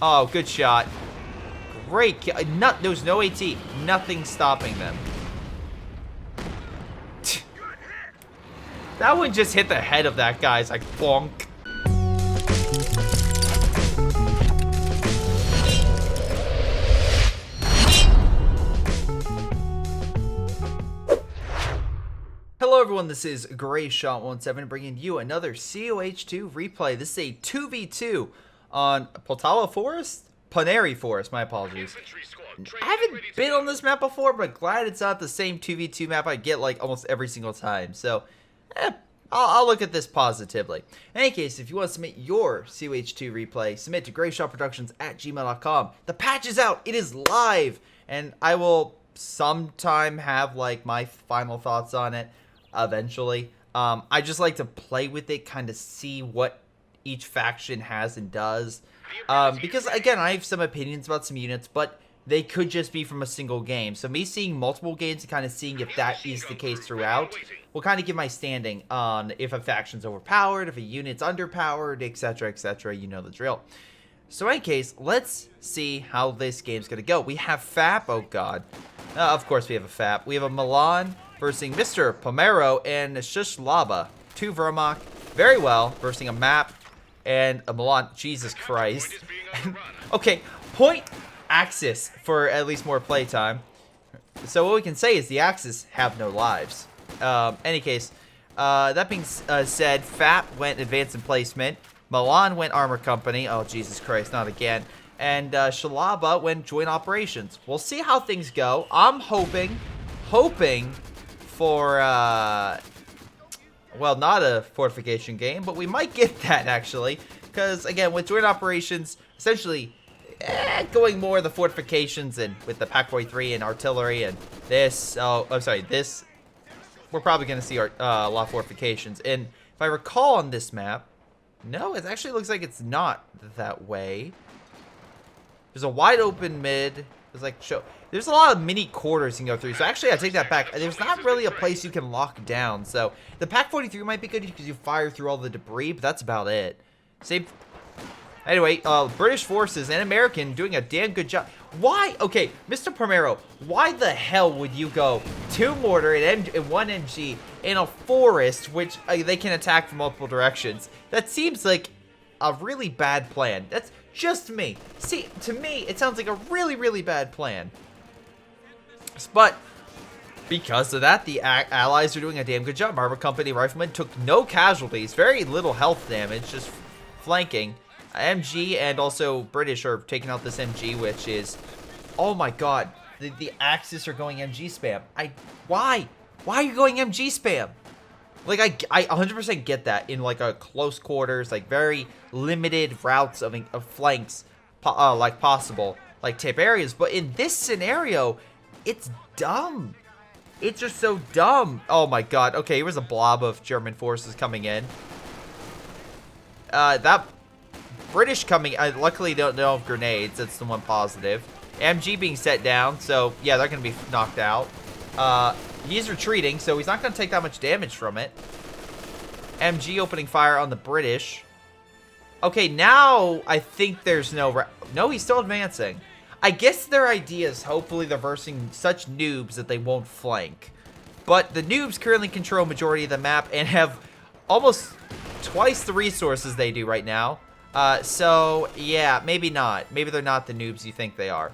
Oh, good shot. Great kill. There was no AT. Nothing stopping them. That one just hit the head of that guy. It's like, bonk. Hello everyone, this is Greyshot17 bringing you another COH2 replay. This is a 2v2 on Poltava Forest? Paneri Forest, my apologies. I haven't been on this map before, but glad it's not the same 2v2 map I get like almost every single time. So, I'll look at this positively. In any case, if you want to submit your COH2 replay, submit to greyshotproductions@gmail.com. The patch is out, it is live, and I will sometime have like my final thoughts on it. Eventually, I just like to play with it, kind of see what each faction has and does, because again, I have some opinions about some units, but they could just be from a single game. So me seeing multiple games and kind of seeing if that is the case throughout will kind of give my standing on if a faction's overpowered, if a unit's underpowered, etc, etc. You know the drill. So in any case, let's see how this game's gonna go. We have FAP. Oh god, of course we have a FAP. We have a Milam versus Mr. Pomero and Shishlaba. 2 Vermach. Very well. Versus a map and a Milan. Jesus Christ. Okay, point Axis for at least more playtime. So what we can say is the Axis have no lives. Any case, that being said, FAP went Advanced in Placement. Milan went Armor Company. Oh, Jesus Christ, not again. And Shalaba went Joint Operations. We'll see how things go. I'm hoping for, well, not a fortification game, but we might get that, actually. Because, again, with Joint Operations, essentially, going more the fortifications and with the Pack 43 and artillery and this, oh, I'm sorry, this, we're probably going to see a lot of fortifications. And if I recall on this map, no, it actually looks like it's not that way. There's a wide open mid. There's a lot of mini quarters you can go through. So actually, I take that back. There's not really a place you can lock down. So the Pack 43 might be good because you fire through all the debris, but that's about it. Same. Anyway, British forces and American doing a damn good job. Why? Okay, Mr. Pomero, why the hell would you go 2 mortar and 1 MG in a forest which they can attack from multiple directions? That seems like a really bad plan. That's just me. See, to me, it sounds like a really, really bad plan. But because of that, the allies are doing a damn good job. Armor Company Riflemen took no casualties, very little health damage, just flanking. MG and also British are taking out this MG, which is, oh my god, the Axis are going MG spam. Why are you going MG spam? Like, I 100% get that in like a close quarters, like very limited routes of flanks, like possible, like tip areas. But in this scenario, it's dumb. It's just so dumb. Oh my god. Okay, here was a blob of German forces coming in. That British coming, I luckily don't have grenades. That's the one positive. MG being set down, so yeah, they're going to be knocked out. He's retreating, so he's not going to take that much damage from it. MG opening fire on the British. Okay, now I think there's no... No, he's still advancing. I guess their idea is hopefully they're versing such noobs that they won't flank. But the noobs currently control majority of the map and have almost twice the resources they do right now. So, yeah, maybe not. Maybe they're not the noobs you think they are.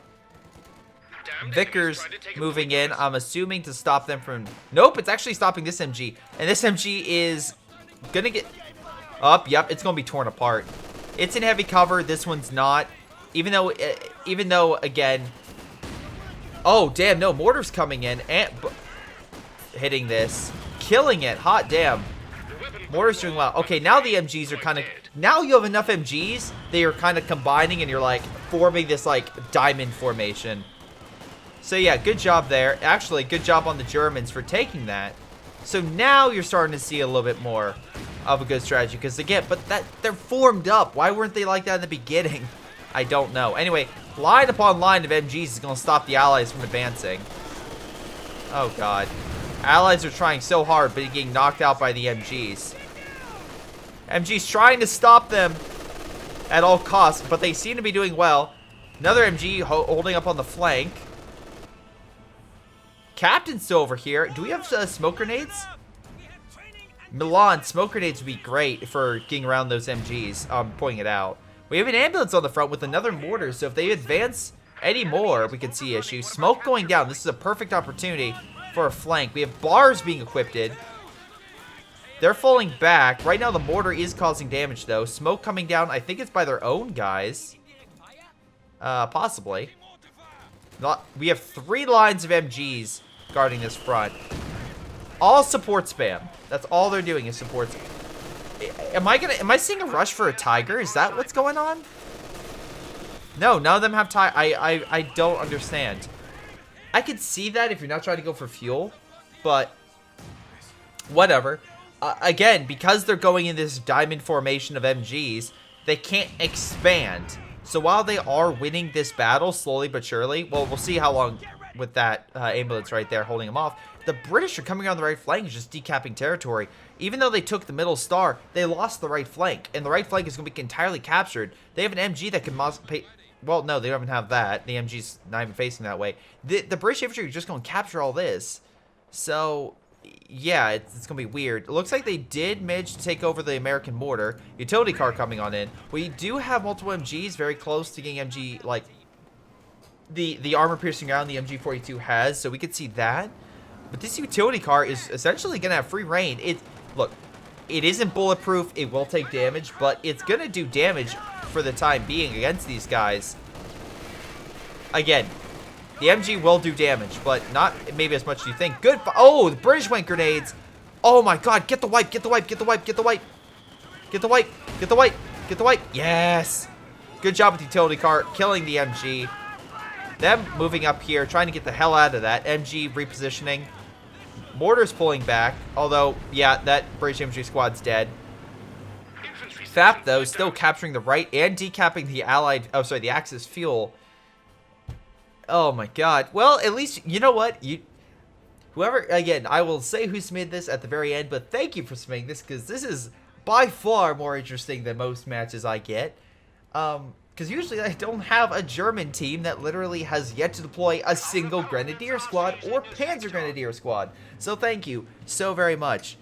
Vickers moving in, I'm assuming to stop them from... Nope, it's actually stopping this MG. And this MG is gonna get up. Yep, it's gonna be torn apart. It's in heavy cover. This one's not. Even though, again... Oh, damn, no, mortar's coming in and... hitting this. Killing it. Hot damn. Mortar's doing well. Okay, now the MGs are kind of... Now you have enough MGs, they are kind of combining and you're like forming this like diamond formation. So yeah, good job there. Actually, good job on the Germans for taking that. So now you're starting to see a little bit more of a good strategy. Because again, but they're formed up. Why weren't they like that in the beginning? I don't know. Anyway, line upon line of MGs is going to stop the allies from advancing. Oh god. Allies are trying so hard, but getting knocked out by the MGs. MG's trying to stop them. at all costs, but they seem to be doing well. Another MG holding up on the flank. Captain's still over here. Do we have smoke grenades? Milan, smoke grenades would be great for getting around those MGs. I'm pointing it out. We have an ambulance on the front with another mortar, so if they advance any more, we could see issues. Smoke going down. This is a perfect opportunity for a flank. We have bars being equipped. They're falling back. Right now, the mortar is causing damage, though. Smoke coming down. I think it's by their own guys. Possibly. We have 3 lines of MGs guarding this front. All support spam. That's all they're doing is support spam. Am I seeing a rush for a tiger? Is that what's going on? No, none of them have I don't understand. I could see that if you're not trying to go for fuel, but whatever. Again, because they're going in this diamond formation of MGs, they can't expand. So while they are winning this battle slowly but surely, well, we'll see how long with that ambulance right there holding them off. The British are coming on the right flank, just decapping territory. Even though they took the middle star, they lost the right flank, and the right flank is going to be entirely captured. They have an MG that can well, no, they don't even have that. The MG's not even facing that way. The British infantry are just going to capture all this. So, yeah, it's going to be weird. It looks like they did manage to take over the American mortar. Utility car coming on in. We do have multiple MGs very close to getting MG, like, the armor-piercing round the MG42 has, so we could see that. But this utility car is essentially going to have free reign. Look, it isn't bulletproof. It will take damage, but it's going to do damage for the time being against these guys. Again, the MG will do damage, but not maybe as much as you think. Good. Oh, the British went grenades. Oh my god. Get the wipe. Get the wipe. Get the wipe. Get the wipe. Get the wipe. Get the wipe. Get the wipe. Yes. Good job with the utility car killing the MG. Them moving up here, trying to get the hell out of that. MG repositioning. Mortar's pulling back. Although, yeah, that British infantry squad's dead. FAP, though, still capturing the right and decapping the allied... Oh, sorry, the Axis fuel. Oh, my God. Well, at least, you know what? Whoever... Again, I will say who submitted this at the very end, but thank you for submitting this, because this is by far more interesting than most matches I get. Because usually I don't have a German team that literally has yet to deploy a single Grenadier squad or Panzer Grenadier squad. So thank you so very much.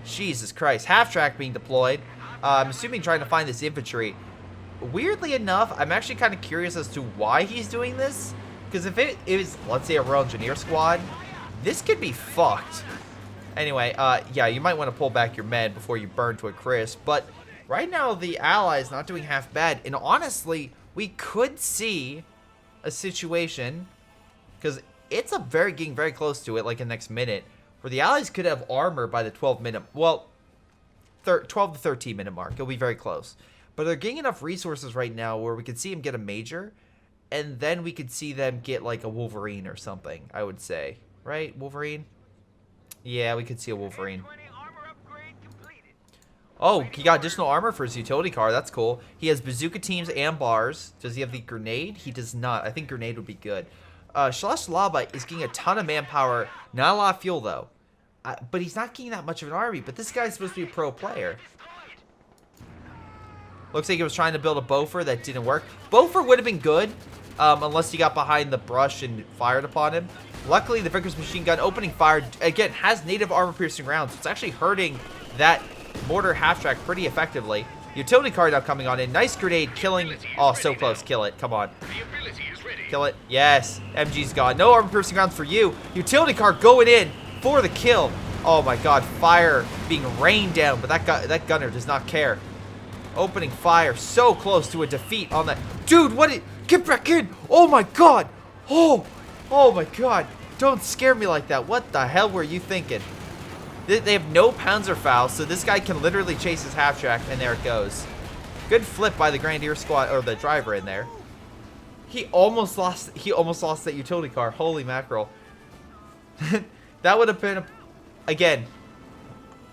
Jesus Christ. Half-track being deployed. I'm assuming trying to find this infantry. Weirdly enough, I'm actually kind of curious as to why he's doing this. Because if it is, let's say, a Royal Engineer squad, this could be fucked. Anyway, yeah, you might want to pull back your men before you burn to a crisp. But right now, the Allies not doing half bad. And honestly, we could see a situation, because it's getting very close to it, like in the next minute, where the Allies could have armor by the 12-minute, well, 12 to 13-minute mark. It'll be very close. But they're getting enough resources right now where we could see them get a major, and then we could see them get like a Wolverine or something, I would say. Right? Wolverine? Yeah, we could see a Wolverine. Oh, he got additional armor for his utility car. That's cool. He has bazooka teams and bars. Does he have the grenade? He does not. I think grenade would be good. Shalash Laba is getting a ton of manpower. Not a lot of fuel, though. But he's not getting that much of an army. But this guy's supposed to be a pro player. Looks like he was trying to build a Beaufort. That didn't work. Beaufort would have been good. Unless he got behind the brush and fired upon him. Luckily, the Vickers machine gun opening fire, again, has native armor-piercing rounds. So it's actually hurting that mortar half-track pretty effectively. Utility car now coming on in. Nice grenade killing. Oh, so close. Kill it. Come on. Kill it. Yes. MG's gone. No armor-piercing rounds for you. Utility car going in for the kill. Oh, my God. Fire being rained down, but that gunner does not care. Opening fire. So close to a defeat on that. Dude, get back in. Oh, my God. Oh, my God. Don't scare me like that. What the hell were you thinking? They have no Panzerfaust, so this guy can literally chase his half-track, and there it goes. Good flip by the Grenadier squad, or the driver in there. He almost lost that utility car. Holy mackerel. That would have been, again,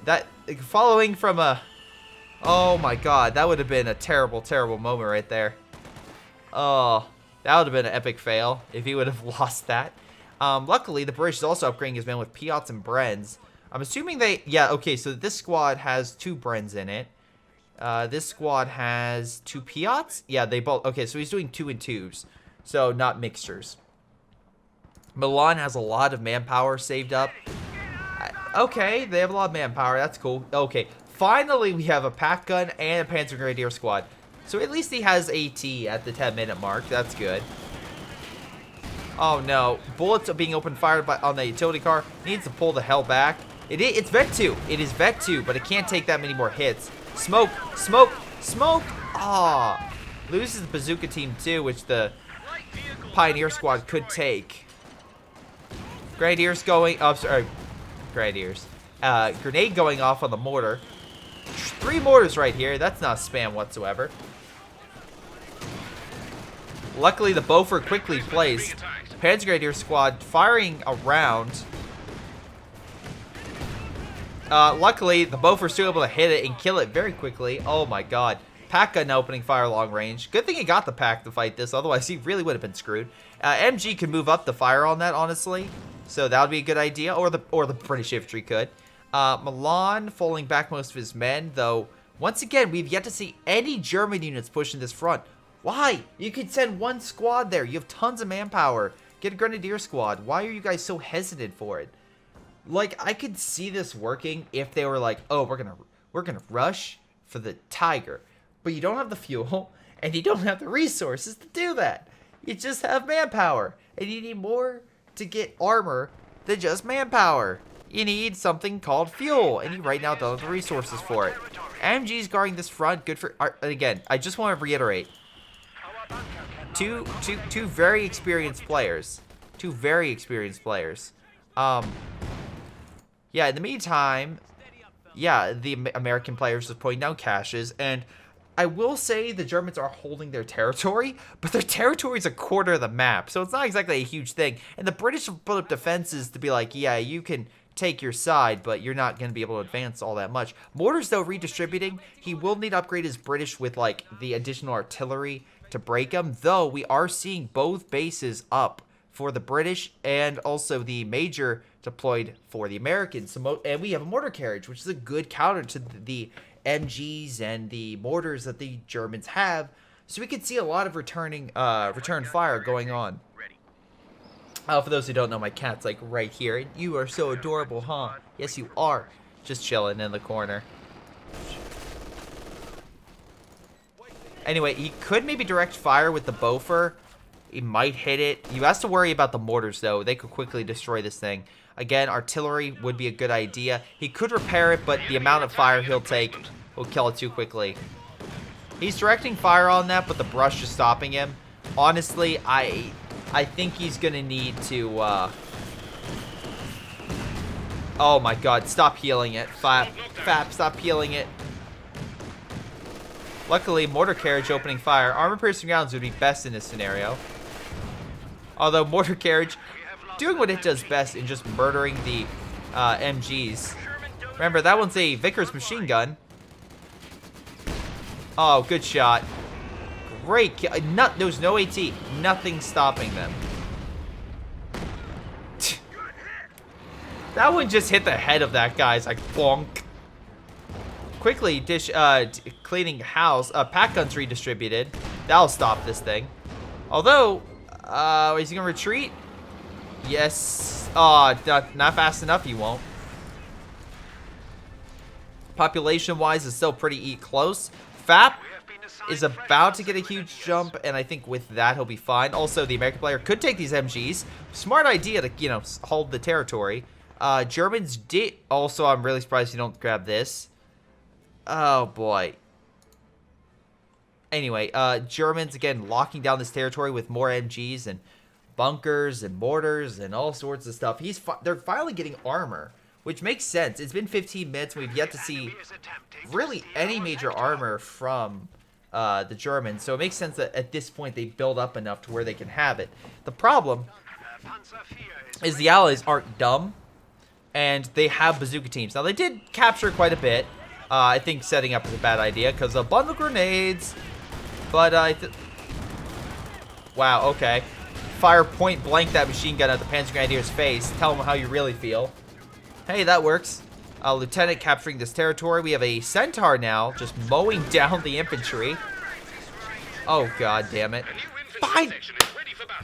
that, following from a, oh my God, that would have been a terrible, terrible moment right there. Oh, that would have been an epic fail if he would have lost that. Luckily, the British is also upgrading his men with Piats and Brens. I'm assuming yeah, okay, so this squad has 2 Brens in it. This squad has 2 Piats. Yeah, they both. Okay, so he's doing 2 and 2s. So not mixtures. Milan has a lot of manpower saved up. Okay, they have a lot of manpower. That's cool. Okay, finally we have a pack gun and a Panzer Grenadier squad. So at least he has AT at the 10-minute mark. That's good. Oh no, bullets are being open fire on the utility car. Needs to pull the hell back. It's Vet 2. It is Vet 2, but it can't take that many more hits. Smoke, smoke, smoke. Ah, loses the bazooka team too, which the Pioneer squad could take. Grenadiers going up. Sorry, Grenadiers. Grenade going off on the mortar. 3 mortars right here. That's not spam whatsoever. Luckily, the Beaufort quickly placed. Panzer Grenadier squad firing around. Luckily, the Beaufort's still able to hit it and kill it very quickly. Oh my god. Pack gun opening fire long range. Good thing he got the pack to fight this, otherwise he really would have been screwed. MG could move up the fire on that, honestly. So that would be a good idea, or the British infantry could. Milan falling back most of his men, though. Once again, we've yet to see any German units pushing this front. Why? You could send 1 squad there. You have tons of manpower. Get a Grenadier squad. Why are you guys so hesitant for it? Like, I could see this working if they were like, oh, we're gonna rush for the Tiger. But you don't have the fuel, and you don't have the resources to do that. You just have manpower, and you need more to get armor than just manpower. You need something called fuel, and you right now don't have the resources for it. MG's guarding this front, good for, again, I just want to reiterate. Two very experienced players. 2 very experienced players. Yeah, in the meantime, yeah, the American players are putting down caches, and I will say the Germans are holding their territory, but their territory is a quarter of the map, so it's not exactly a huge thing. And the British have put up defenses to be like, yeah, you can take your side, but you're not going to be able to advance all that much. Mortars, though, redistributing. He will need to upgrade his British with, like, the additional artillery to break them, though we are seeing both bases up for the British and also the major deployed for the Americans. And we have a mortar carriage, which is a good counter to the MGs and the mortars that the Germans have. So we can see a lot of return fire going on. For those who don't know, my cat's like right here. You are so adorable, huh? Yes, you are. Just chilling in the corner. Anyway, he could maybe direct fire with the Beaufort. He might hit it. You have to worry about the mortars, though. They could quickly destroy this thing. Again, artillery would be a good idea. He could repair it, but the amount of fire he'll take will kill it too quickly. He's directing fire on that, but the brush is stopping him. Honestly, I think he's going to need to... Oh my god, stop healing it. Fap, stop healing it. Luckily, mortar carriage opening fire. Armor-piercing rounds would be best in this scenario. Although mortar carriage doing what it does best in just murdering the MGs. Remember, that one's a Vickers machine gun. Oh, good shot. Great kill. There's no AT. Nothing stopping them. That one just hit the head of that guy. It's like, bonk. Quickly cleaning house. Pack guns redistributed. That'll stop this thing. Although, is he gonna retreat? Yes. Oh, not fast enough. He won't. Population-wise, is still pretty close. FAP is about to get a huge jump, and I think with that he'll be fine. Also, the American player could take these MGs. Smart idea to hold the territory. Germans did. Also, I'm really surprised you don't grab this. Oh, boy. Anyway, Germans, again, locking down this territory with more MGs and bunkers and mortars and all sorts of stuff. They're finally getting armor, which makes sense. It's been 15 minutes, and we've yet to see really any major armor from the Germans. So it makes sense that at this point they build up enough to where they can have it. The problem is the Allies aren't dumb, and they have bazooka teams. Now, they did capture quite a bit. I think setting up is a bad idea because of bundle grenades. But wow, okay. Fire point blank that machine gun at the Panzer Grenadier's face. Tell him how you really feel. Hey, that works. Lieutenant capturing this territory. We have a Centaur now, just mowing down the infantry. Oh, god damn it.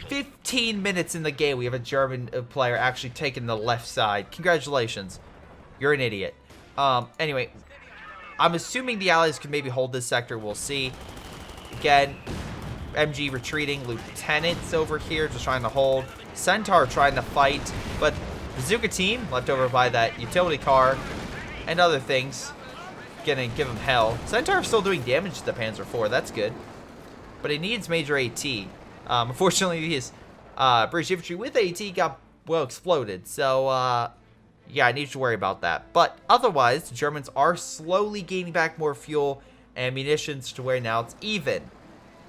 15 minutes in the game, we have a German player actually taking the left side. Congratulations. You're an idiot. Anyway, I'm assuming the Allies can maybe hold this sector. We'll see. Again, MG retreating. Lieutenant's over here just trying to hold. Centaur trying to fight. But Bazooka team, left over by that utility car and other things, gonna give him hell. Centaur still doing damage to the Panzer IV. That's good. But it needs major AT. Unfortunately, his British infantry with AT got, well, exploded. So, yeah, I need to worry about that. But otherwise, the Germans are slowly gaining back more fuel and munitions to where now it's even.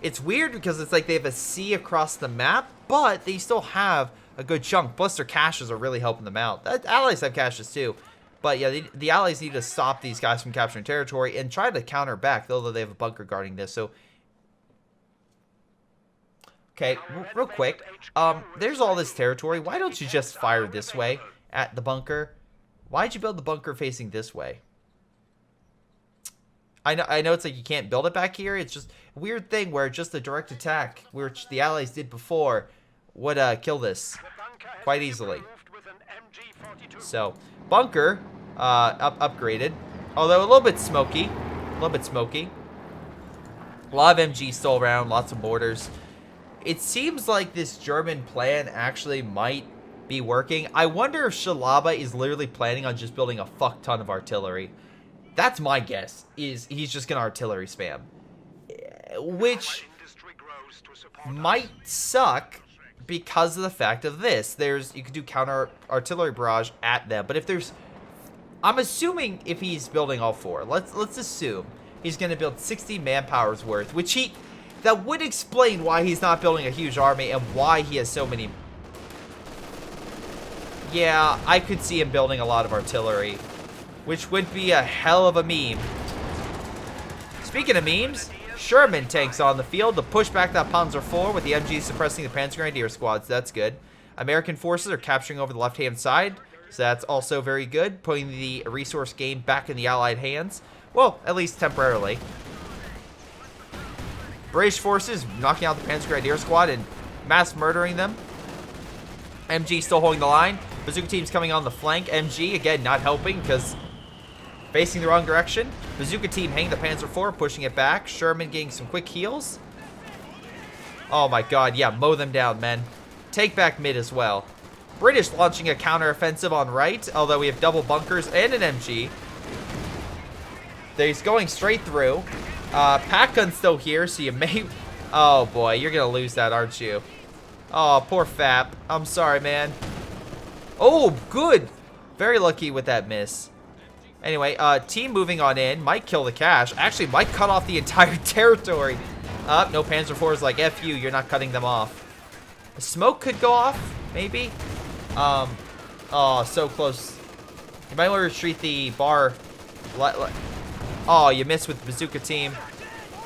It's weird because it's like they have a sea across the map, but they still have a good chunk. Plus, their caches are really helping them out. The Allies have caches too. But yeah, the Allies need to stop these guys from capturing territory and try to counter back, although they have a bunker guarding this. So, okay, real quick. There's all this territory. Why don't you just fire this way at the bunker? Why'd you build the bunker facing this way? I know it's like you can't build it back here. It's just a weird thing where just a direct attack, which the Allies did before, would kill this quite easily. So, bunker upgraded, although a little bit smoky. A little bit smoky. A lot of MG still around, lots of mortars. It seems like this German plan actually might be working. I wonder if Shalaba is literally planning on just building a fuck ton of artillery. That's my guess, is he's just gonna artillery spam. Which might suck because of the fact of this. You could do counter artillery barrage at them, but if there's, I'm assuming if he's building all four, let's assume he's gonna build 60 manpower's worth, which that would explain why he's not building a huge army and why he has so many. Yeah, I could see him building a lot of artillery, which would be a hell of a meme. Speaking of memes, Sherman tanks on the field to push back that Panzer IV with the MG suppressing the Panzer Grenadier squads. That's good. American forces are capturing over the left-hand side, so that's also very good, putting the resource game back in the Allied hands. Well, at least temporarily. British forces knocking out the Panzer Grenadier squad and mass murdering them. MG still holding the line. Bazooka team's coming on the flank. MG, again, not helping because facing the wrong direction. Bazooka team hanging the Panzer IV, pushing it back. Sherman getting some quick heals. Oh my god, yeah, mow them down, men. Take back mid as well. British launching a counter-offensive on right, although we have double bunkers and an MG. He's going straight through. Pack gun's still here, so you may... Oh boy, you're gonna lose that, aren't you? Oh, poor Fap. I'm sorry, man. Oh, good. Very lucky with that miss. Anyway, team moving on in. Might kill the cache. Actually, might cut off the entire territory. No, Panzer IV is like, F you, you're not cutting them off. The smoke could go off, maybe. Oh, so close. You might want to retreat the bar. Oh, you missed with the bazooka team.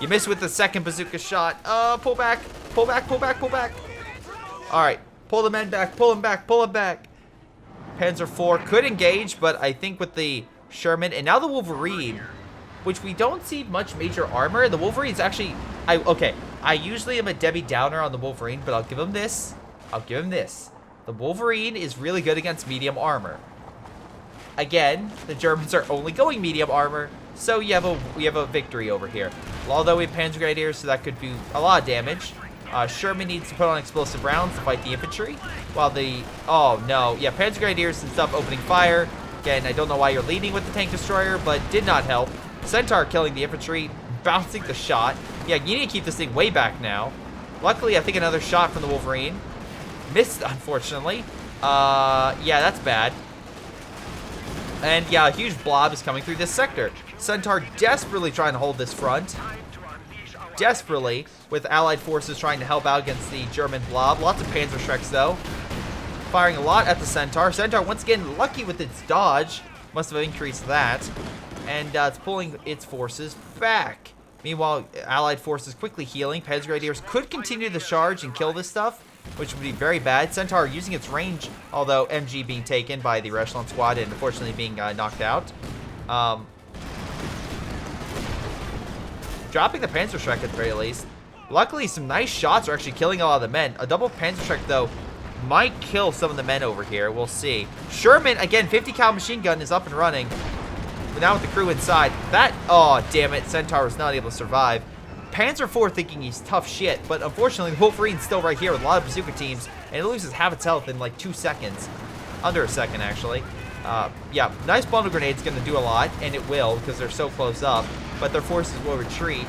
You missed with the second bazooka shot. Pull back. Pull back, pull back, pull back. Alright, pull the men back, pull them back, pull them back. Panzer IV could engage, but I think with the Sherman and now the Wolverine, which we don't see much major armor. The Wolverine's actually, I usually am a Debbie Downer on the Wolverine, but I'll give him this. I'll give him this. The Wolverine is really good against medium armor. Again, the Germans are only going medium armor, so we have a victory over here. Although we have Panzer Grenadiers, so that could do a lot of damage. Sherman needs to put on explosive rounds to fight the infantry, while the, oh no, yeah, Panzer Grenadiers and stuff opening fire. Again, I don't know why you're leading with the tank destroyer, but did not help. Centaur killing the infantry, bouncing the shot. Yeah, you need to keep this thing way back now. Luckily, I think another shot from the Wolverine. Missed, unfortunately. Yeah, that's bad. And yeah, a huge blob is coming through this sector. Centaur desperately trying to hold this front. Desperately, with Allied forces trying to help out against the German blob. Lots of Panzer Shreks, though. Firing a lot at the Centaur. Centaur, once again, lucky with its dodge. Must have increased that. And it's pulling its forces back. Meanwhile, Allied forces quickly healing. Panzer Grenadiers could continue the charge and kill this stuff. which would be very bad. Centaur using its range, although MG being taken by the Echelon squad and unfortunately being knocked out. Dropping the Panzerschreck at the very least. Luckily, some nice shots are actually killing a lot of the men. A double Panzerschreck, though, might kill some of the men over here. We'll see. Sherman, again, 50 cal machine gun is up and running. But now with the crew inside. That, oh, damn it. Centaur was not able to survive. Panzer IV thinking he's tough shit, but unfortunately, Wolverine's still right here with a lot of bazooka teams, and it loses half its health in like 2 seconds. Under a second, actually. Yeah, nice bundle grenade's going to do a lot, and it will because they're so close up, but their forces will retreat.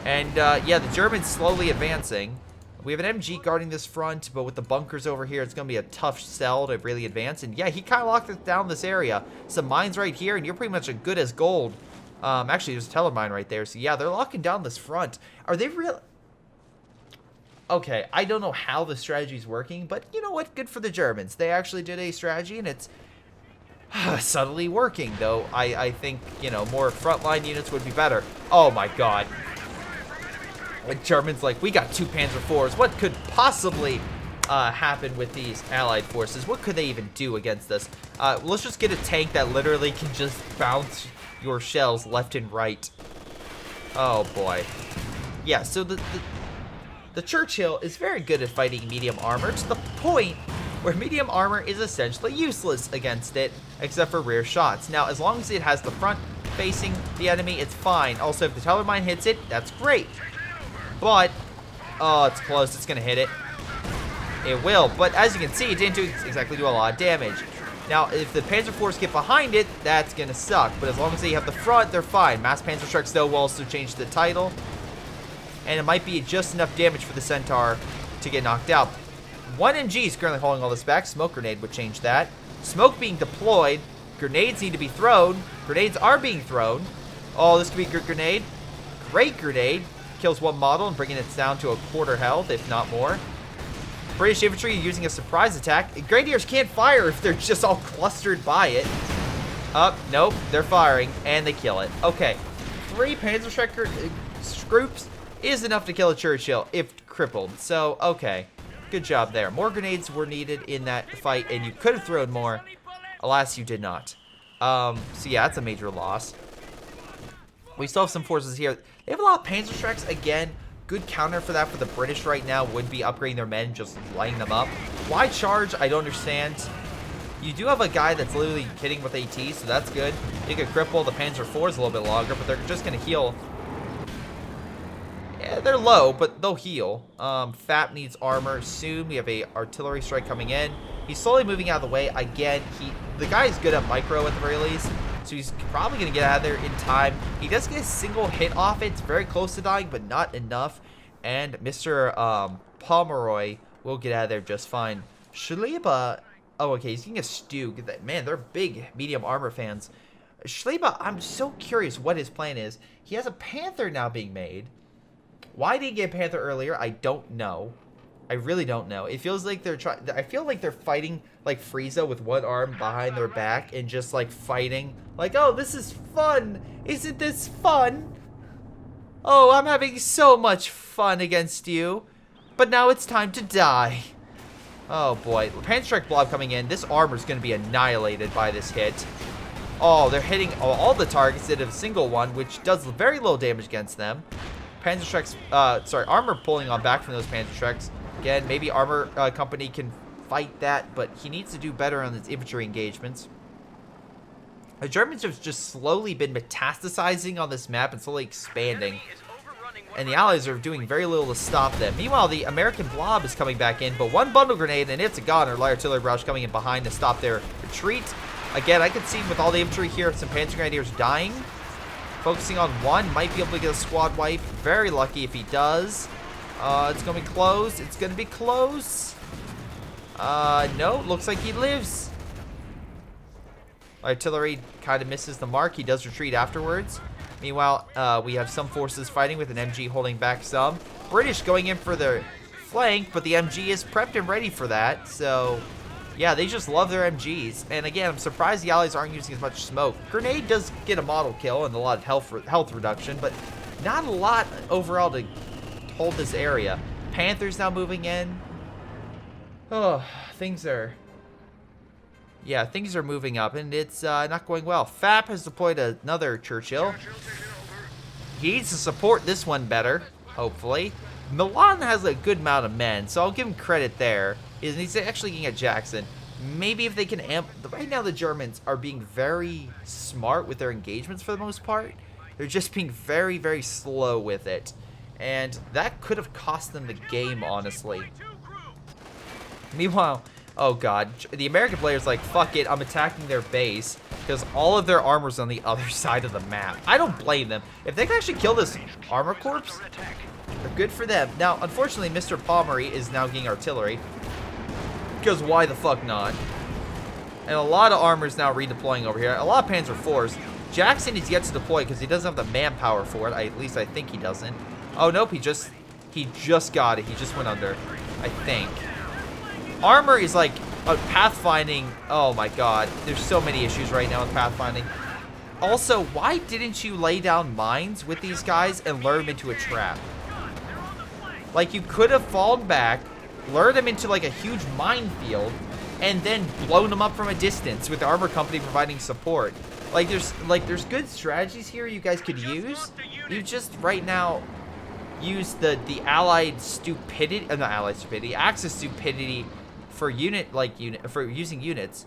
And, yeah, the Germans slowly advancing. We have an MG guarding this front, but with the bunkers over here, it's going to be a tough sell to really advance. And, yeah, he kind of locked it down this area. Some mines right here, and you're pretty much as good as gold. Actually, there's a telemine right there. So, yeah, they're locking down this front. Are they real? Okay, I don't know how the strategy is working, but you know what? Good for the Germans. They actually did a strategy, and it's subtly working, though. I think, you know, more frontline units would be better. Oh, my God. The Germans like, we got 2 Panzer IVs. What could possibly happen with these allied forces? What could they even do against us? Let's just get a tank that literally can just bounce your shells left and right. Oh, boy. Yeah, so the Churchill is very good at fighting medium armor to the point where medium armor is essentially useless against it, except for rear shots. Now, as long as it has the front facing the enemy, it's fine. Also, if the telemine hits it, that's great. But, oh, it's close. It's going to hit it. It will. But as you can see, it didn't exactly do a lot of damage. Now, if the Panzer IVs get behind it, that's going to suck. But as long as they have the front, they're fine. Mass Panzerschrecks, though, will also change the title. And it might be just enough damage for the Centaur to get knocked out. 1 MG is currently holding all this back. Smoke grenade would change that. Smoke being deployed. Grenades need to be thrown. Grenades are being thrown. Oh, this could be a good grenade. Great grenade. Kills 1 model and bringing it down to a quarter health, if not more. British infantry using a surprise attack. Grenadiers can't fire if they're just all clustered by it. Nope, they're firing, and they kill it. Okay, 3 Panzerschreck groups is enough to kill a Churchill if crippled. So, okay, good job there. More grenades were needed in that fight, and you could have thrown more. Alas, you did not. So yeah, that's a major loss. We still have some forces here. They have a lot of Panzerschrecks. Again, good counter for that for the British right now would be upgrading their men, just lighting them up. Why charge? I don't understand. You do have a guy that's literally hitting with AT, so that's good. You could cripple the Panzer IVs a little bit longer, but they're just going to heal. Yeah, they're low, but they'll heal. FAP needs armor soon. We have a artillery strike coming in. He's slowly moving out of the way. Again, the guy is good at micro at the very least. So he's probably going to get out of there in time. He does get a single hit off it. It's very close to dying, but not enough. And Mr. Pomeroy will get out of there just fine. Schleba. Oh, okay. He's getting a stew. Man, they're big medium armor fans. Schleba, I'm so curious what his plan is. He has a Panther now being made. Why did he get a Panther earlier? I don't know. I really don't know. It feels like they're trying. I feel like they're fighting like Frieza with 1 arm behind their back and just like fighting. Like, oh, this is fun. Isn't this fun? Oh, I'm having so much fun against you. But now it's time to die. Oh boy. Panzerschreck blob coming in. This armor is going to be annihilated by this hit. Oh, they're hitting all the targets instead of a single one, which does very little damage against them. Panzerschrecks, armor pulling on back from those Panzerschrecks. Again, maybe Armor Company can fight that, but he needs to do better on his infantry engagements. The Germans have just slowly been metastasizing on this map and slowly expanding. And the Allies are doing very little to stop them. Meanwhile, the American blob is coming back in, but 1 bundle grenade and it's a goner. Light artillery barrage coming in behind to stop their retreat. Again, I can see with all the infantry here, some Panzer Grenadiers dying. Focusing on 1, might be able to get a squad wipe. Very lucky if he does. It's going to be close. It's going to be close. No, looks like he lives. Artillery kind of misses the mark. He does retreat afterwards. Meanwhile, we have some forces fighting with an MG holding back some. British going in for their flank, but the MG is prepped and ready for that. So, yeah, they just love their MGs. And again, I'm surprised the Allies aren't using as much smoke. Grenade does get a model kill and a lot of health reduction, but not a lot overall to hold this area. Panthers now moving in. Oh, things are... Yeah, things are moving up, and it's not going well. FAP has deployed another Churchill. He needs to support this one better, hopefully. Milan has a good amount of men, so I'll give him credit there. He's actually getting at Jackson. Maybe if they can amp... Right now, the Germans are being very smart with their engagements for the most part. They're just being very, very slow with it. And that could have cost them the game, honestly. Meanwhile... Oh god, the American player's like, fuck it, I'm attacking their base because all of their armor's on the other side of the map. I don't blame them. If they can actually kill this armor corpse, good for them. Now, unfortunately, Mr. Pomery is now getting artillery because why the fuck not? And a lot of armor is now redeploying over here. A lot of Panzer IVs. Jackson is yet to deploy because he doesn't have the manpower for it. At least I think he doesn't. Oh, nope, he just got it. He just went under, I think. Armor is like pathfinding. Oh my god, there's so many issues right now with pathfinding. Also, why didn't you lay down mines with these guys and lure them into a trap? Like, you could have fallen back, lured them into like a huge minefield, and then blown them up from a distance with the armor company providing support. Like, there's good strategies here you guys could use. You just right now use the allied stupidity, not allied stupidity, Axis stupidity for for using units.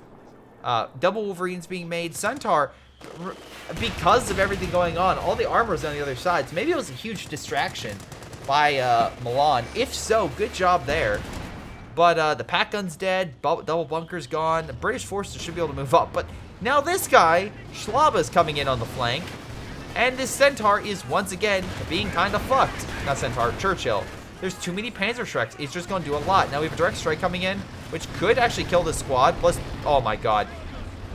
Double Wolverines being made. Centaur, because of everything going on, all the armor's on the other side. So maybe it was a huge distraction by Milan. If so, good job there. But the pack gun's dead. Double bunker's gone. The British forces should be able to move up. But now this guy, Schlaba's coming in on the flank. And this Centaur is once again being kind of fucked. Not Centaur, Churchill. There's too many Panzer Strikes. It's just going to do a lot. Now we have a direct strike coming in, which could actually kill this squad. Plus, oh my god.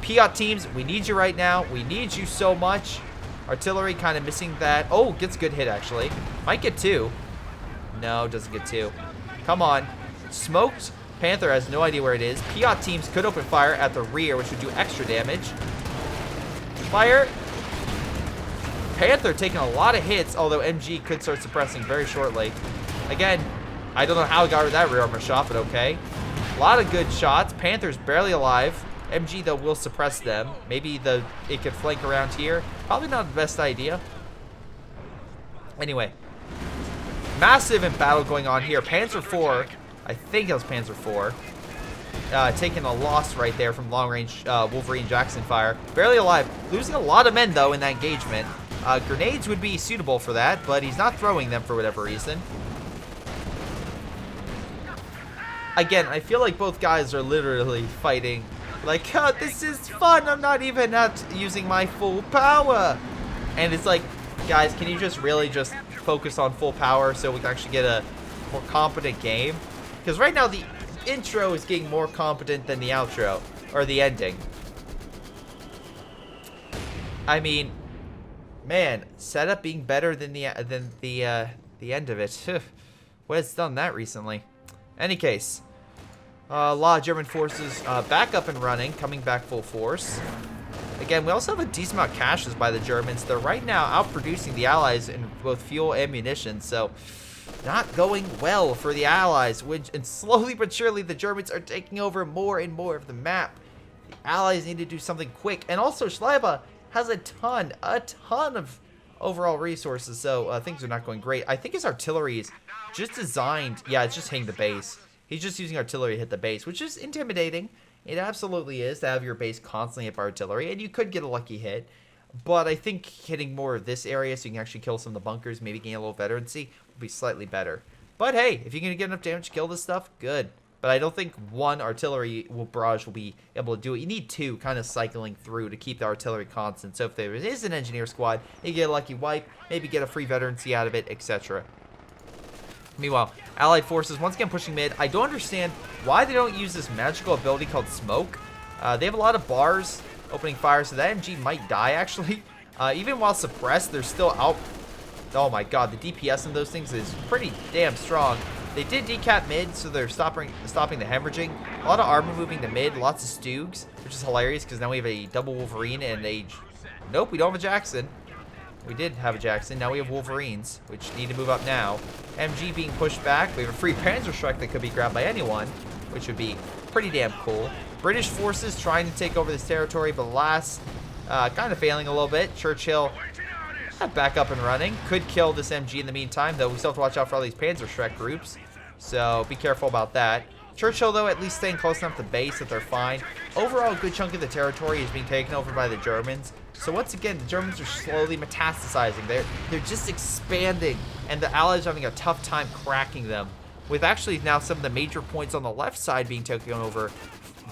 Piat teams, we need you right now. We need you so much. Artillery kind of missing that. Oh, gets a good hit actually. Might get 2. No, doesn't get 2. Come on. Smoked. Panther has no idea where it is. Piat teams could open fire at the rear, which would do extra damage. Fire. Panther taking a lot of hits, although MG could start suppressing very shortly. Again, I don't know how he got that rear armor shot, but okay. A lot of good shots. Panther's barely alive. MG, though, will suppress them. Maybe it could flank around here. Probably not the best idea. Anyway. Massive in battle going on here. Panzer IV, I think it was Panzer IV, taking a loss right there from long-range Wolverine Jackson fire. Barely alive. Losing a lot of men, though, in that engagement. Grenades would be suitable for that, but he's not throwing them for whatever reason. Again, I feel like both guys are literally fighting. Like, oh, this is fun. I'm not even using my full power. And it's like, guys, can you just really just focus on full power so we can actually get a more competent game? Because right now the intro is getting more competent than the outro, or the ending. I mean, man, setup being better than the end of it. What has done that recently? Any case, a lot of German forces back up and running, coming back full force. Again, we also have a decent amount of caches by the Germans. They're right now outproducing the Allies in both fuel and munitions, so not going well for the Allies. And slowly but surely, the Germans are taking over more and more of the map. The Allies need to do something quick, and also Schlaba has a ton of overall resources, so things are not going great. I think his artillery is just designed, yeah, it's just hitting the base. He's just using artillery to hit the base, which is intimidating. It absolutely is to have your base constantly hit by artillery, and you could get a lucky hit. But I think hitting more of this area so you can actually kill some of the bunkers, maybe gain a little veterancy, would be slightly better. But hey, if you're going to get enough damage to kill this stuff, good. But I don't think one artillery barrage will be able to do it. You need 2 kind of cycling through to keep the artillery constant. So if there is an engineer squad, you get a lucky wipe, maybe get a free veterancy out of it, etc. Meanwhile, Allied forces once again pushing mid. I don't understand why they don't use this magical ability called Smoke. They have a lot of bars opening fire, so that MG might die actually. Even while suppressed, they're still out. Oh my god, the DPS in those things is pretty damn strong. They did decap mid, so they're stopping the hemorrhaging. A lot of armor moving to mid, lots of Stoogs, which is hilarious because now we have a double Wolverine and a... Nope, we don't have a Jackson. We did have a Jackson, now we have Wolverines, which need to move up now. MG being pushed back. We have a free Panzer Strike that could be grabbed by anyone. which would be pretty damn cool. British forces trying to take over this territory, but alas, kind of failing a little bit. Churchill back up and running. Could kill this MG in the meantime, though we still have to watch out for all these Panzerschreck groups. So be careful about that. Churchill, though, at least staying close enough to base that they're fine. Overall, a good chunk of the territory is being taken over by the Germans. So once again, the Germans are slowly metastasizing. They're just expanding, and the Allies are having a tough time cracking them. With actually now some of the major points on the left side being taken over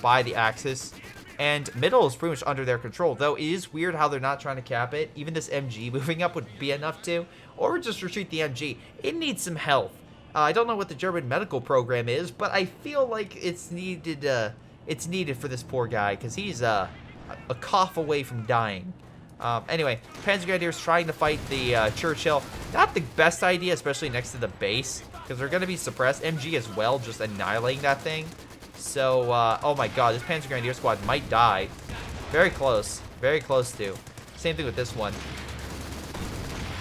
by the Axis. And middle is pretty much under their control, though it is weird how they're not trying to cap it. Even this MG moving up would be enough to, or just retreat the MG. It needs some health. I don't know what the German medical program is, but I feel like it's needed. It's needed for this poor guy because he's a cough away from dying. Anyway, Panzer Grenadiers trying to fight the Churchill. Not the best idea, especially next to the base, because they're going to be suppressed. MG as well, just annihilating that thing. So, oh my god, this Panzer Grenadier squad might die. Very close to. Same thing with this one.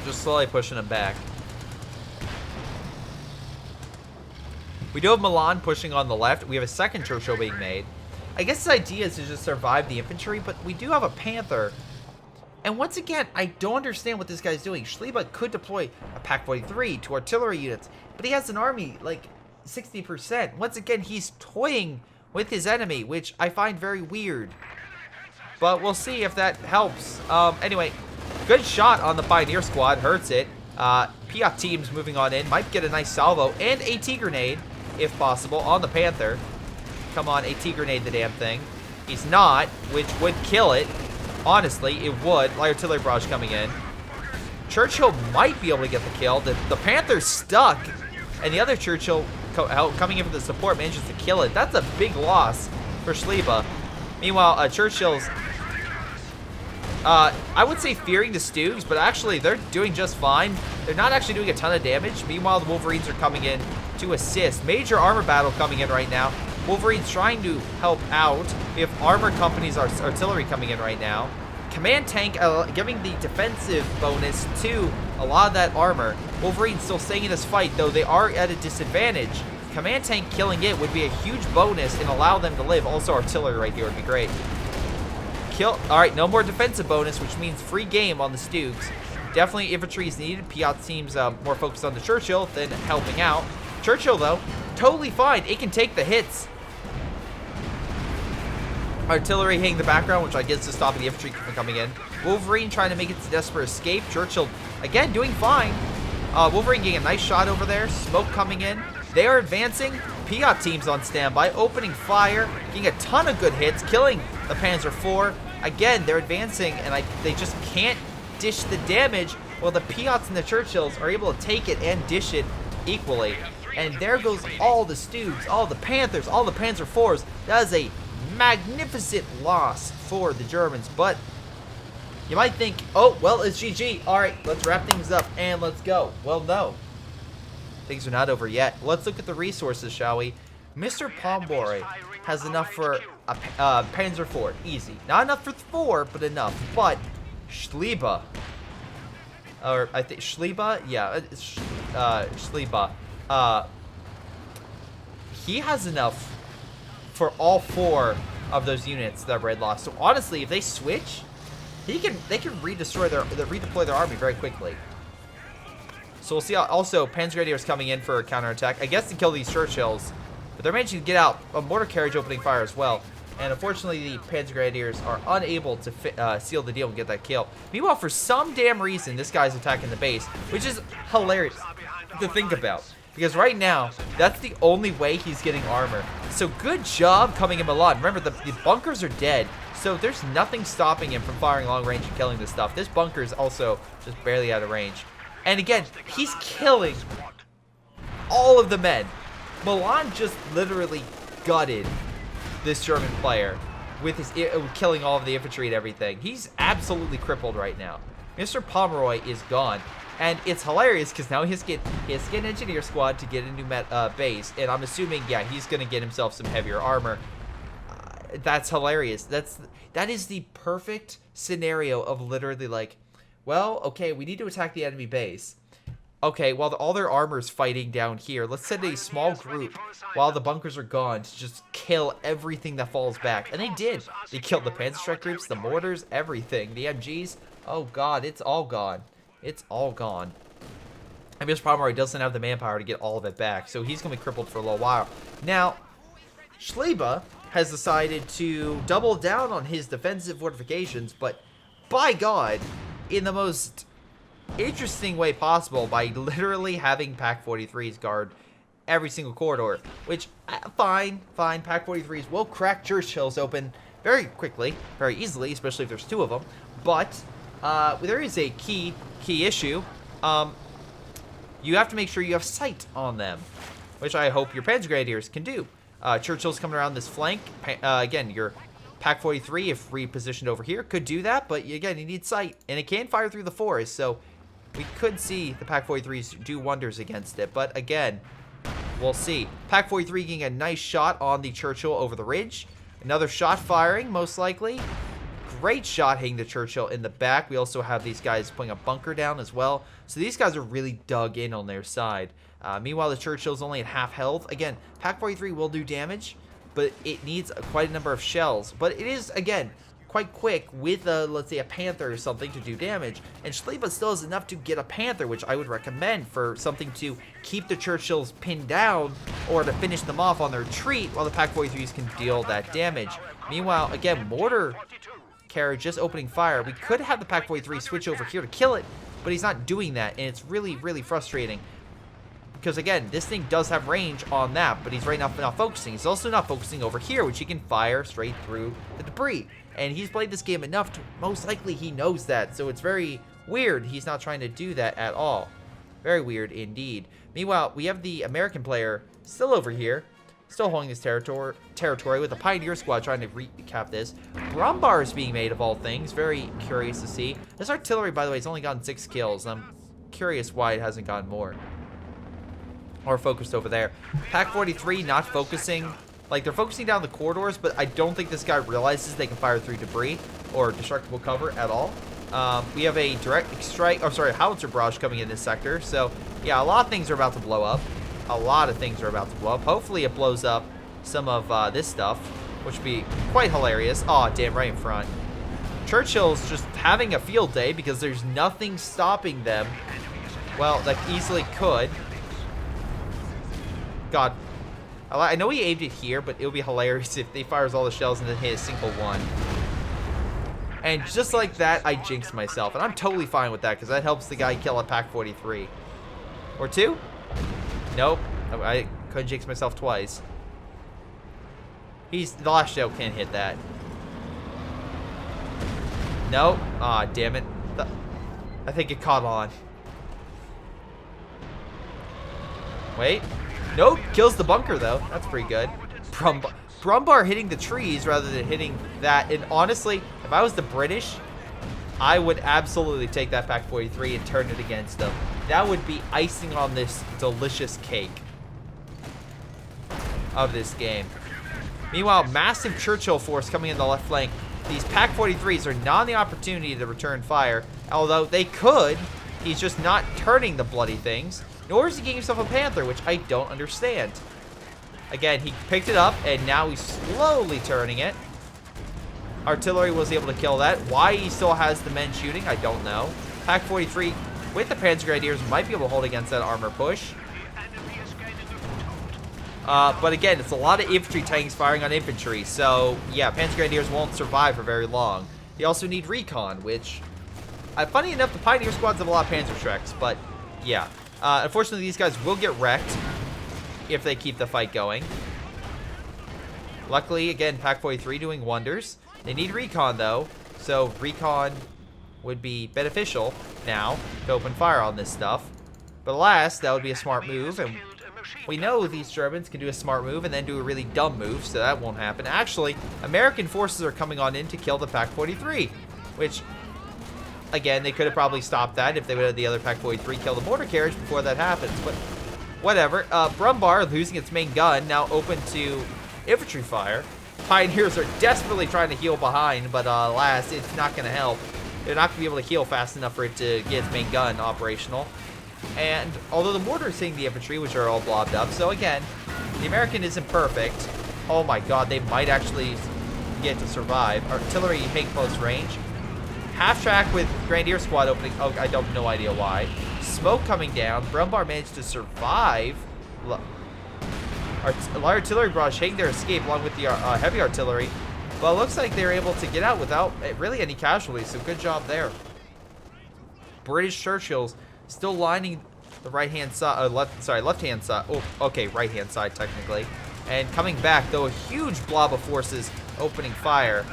Just slowly pushing them back. We do have Milan pushing on the left. We have a second Churchill being made. I guess the idea is to just survive the infantry, but we do have a Panther. And once again, I don't understand what this guy's doing. Schlieber could deploy a Pak 43 to artillery units, but he has an army, like, 60%. Once again, he's toying with his enemy, which I find very weird. But we'll see if that helps. Anyway, good shot on the Pioneer squad. Hurts it. Piat teams moving on in. Might get a nice salvo and AT grenade, if possible, on the Panther. Come on, AT grenade the damn thing. He's not, which would kill it. Honestly, it would. Light artillery barrage coming in. Churchill might be able to get the kill. The Panther's stuck. And the other Churchill coming in for the support manages to kill it. That's a big loss for Schlieber. Meanwhile, Churchill's, I would say fearing the Stoogs, but actually they're doing just fine. They're not actually doing a ton of damage. Meanwhile, the Wolverines are coming in to assist. Major armor battle coming in right now. Wolverines trying to help out. We have armor companies, artillery coming in right now. Command tank giving the defensive bonus to a lot of that armor. Wolverine still staying in this fight, though they are at a disadvantage. Command tank killing it would be a huge bonus and allow them to live. Also, artillery right here would be great. Alright, no more defensive bonus, which means free game on the Stoogs. Definitely infantry is needed. Piat seems more focused on the Churchill than helping out. Churchill, though, totally fine. It can take the hits. Artillery hitting the background, which I guess is stopping the infantry from coming in. Wolverine trying to make its desperate escape. Churchill, again, doing fine. Wolverine getting a nice shot over there. Smoke coming in. They are advancing. Piat teams on standby, opening fire, getting a ton of good hits, killing the Panzer IV. Again, they're advancing, and they just can't dish the damage, while the Piats and the Churchills are able to take it and dish it equally. And there goes all the Stoogs, all the Panthers, all the Panzer IVs. That is a magnificent loss for the Germans, but you might think, oh, well, it's GG. All right, let's wrap things up and let's go. Well, no. Things are not over yet. Let's look at the resources, shall we? Mr. Pombore has enough for a Panzer IV. Easy. Not enough for 4, but enough. But Schlieber, or I think Schlieber, yeah, Schlieber, he has enough for all 4 of those units that Red lost. So honestly, if they switch, they can redeploy their army very quickly. So we'll see. Also, Panzer Grenadiers coming in for a counterattack, I guess, to kill these Churchills, but they're managing to get out a mortar carriage opening fire as well. And unfortunately, the Panzer Grenadiers are unable to seal the deal and get that kill. Meanwhile, for some damn reason, this guy's attacking the base, which is hilarious to think about. Because right now, that's the only way he's getting armor. So good job coming in Milan. Remember, the bunkers are dead, so there's nothing stopping him from firing long range and killing this stuff. This bunker is also just barely out of range. And again, he's killing all of the men. Milan just literally gutted this German player with his killing all of the infantry and everything. He's absolutely crippled right now. Mr. Pomeroy is gone. And it's hilarious because now he has to get an engineer squad to get a new base. And I'm assuming, yeah, he's going to get himself some heavier armor. That's hilarious. That is the perfect scenario of literally like, well, okay, we need to attack the enemy base. Okay, while all their armor's fighting down here, let's send a small group while the bunkers are gone to just kill everything that falls back. And they did. They killed the Panzer Strike groups, the mortars, everything. The MGs. Oh god, it's all gone. It's all gone. I mean, this problem where he doesn't have the manpower to get all of it back, so he's going to be crippled for a little while. Now, Schleba has decided to double down on his defensive fortifications, but by god, in the most interesting way possible, by literally having Pack 43s guard every single corridor, which, fine, Pack 43s will crack Churchills open very quickly, very easily, especially if there's two of them, but there is a key issue. You have to make sure you have sight on them, which I hope your Panzer Grenadiers can do. Churchill's coming around this flank. Again, your Pack 43, if repositioned over here, could do that, but again, you need sight, and it can fire through the forest, so we could see the Pack 43s do wonders against it, but again, we'll see. Pack 43 getting a nice shot on the Churchill over the ridge. Another shot firing, most likely. Great shot hitting the Churchill in the back. We also have these guys putting a bunker down as well. So these guys are really dug in on their side. Meanwhile, the Churchill's only at half health. Again, Pack 43 will do damage, but it needs quite a number of shells. But it is, again, quite quick with, let's say, a Panther or something to do damage. And Schleba still has enough to get a Panther, which I would recommend for something to keep the Churchills pinned down or to finish them off on their retreat while the Pack 43s can deal that damage. Meanwhile, again, mortar carriage just opening fire. We could have the Pack 43 switch over here to kill it, but he's not doing that, and it's really, really frustrating. Because, again, this thing does have range on that, but he's right now not focusing. He's also not focusing over here, which he can fire straight through the debris. And he's played this game enough to, most likely, he knows that. So it's very weird he's not trying to do that at all. Very weird indeed. Meanwhile, we have the American player still over here, still holding his territory with the Pioneer Squad trying to recap this. Brumbar is being made of all things. Very curious to see. This artillery, by the way, has only gotten 6 kills. I'm curious why it hasn't gotten more. Or focused over there. Pack 43 not focusing. Like, they're focusing down the corridors, but I don't think this guy realizes they can fire through debris or destructible cover at all. We have a direct strike, oh sorry, howitzer barrage coming in this sector. So, yeah, a lot of things are about to blow up. A lot of things are about to blow up. Hopefully it blows up some of this stuff, which would be quite hilarious. Aw, damn, right in front. Churchill's just having a field day because there's nothing stopping them. Well, that easily could. God. I know he aimed it here, but it would be hilarious if they fires all the shells and then hit a single one. And just like that, I jinxed myself. And I'm totally fine with that because that helps the guy kill a Pack 43. Or 2? Nope. I couldn't jinx myself twice. The last shell can't hit that. Nope. Aw, damn it. I think it caught on. Wait. Nope, kills the bunker though. That's pretty good. Brumbar hitting the trees rather than hitting that. And honestly, if I was the British, I would absolutely take that Pack 43 and turn it against them. That would be icing on this delicious cake of this game. Meanwhile, massive Churchill force coming in the left flank. These Pack 43s are not the opportunity to return fire, although they could. He's just not turning the bloody things. Nor is he getting himself a Panther, which I don't understand. Again, he picked it up, and now he's slowly turning it. Artillery was able to kill that. Why he still has the men shooting, I don't know. Pack 43 with the Panzer Grenadiers might be able to hold against that armor push. But again, it's a lot of infantry tanks firing on infantry. So, yeah, Panzer Grenadiers won't survive for very long. They also need recon, which... funny enough, the Pioneer Squads have a lot of Panzer Shreks, but yeah. Unfortunately, these guys will get wrecked if they keep the fight going. Luckily, again, Pack 43 doing wonders. They need recon, though, so recon would be beneficial now to open fire on this stuff. But alas, that would be a smart move, and we know these Germans can do a smart move and then do a really dumb move, so that won't happen. Actually, American forces are coming on in to kill the Pack 43, which... Again, they could have probably stopped that if they would have the other Pack 43 kill the mortar carriage before that happens, but whatever. Brumbar, losing its main gun, now open to infantry fire. Pioneers are desperately trying to heal behind, but alas, it's not going to help. They're not going to be able to heal fast enough for it to get its main gun operational. And although the mortar is hitting the infantry, which are all blobbed up, so again, the American isn't perfect. Oh my god, they might actually get to survive. Artillery hitting close range. Half track with Grenadier squad opening. Oh, I don't no idea why. Smoke coming down. Brumbar managed to survive. Light artillery barrage hitting their escape along with the heavy artillery. But it looks like they're able to get out without really any casualties, so good job there. British Churchills still lining the right-hand side, left-hand side. Oh, okay, right-hand side technically. And coming back, though, a huge blob of forces opening fire.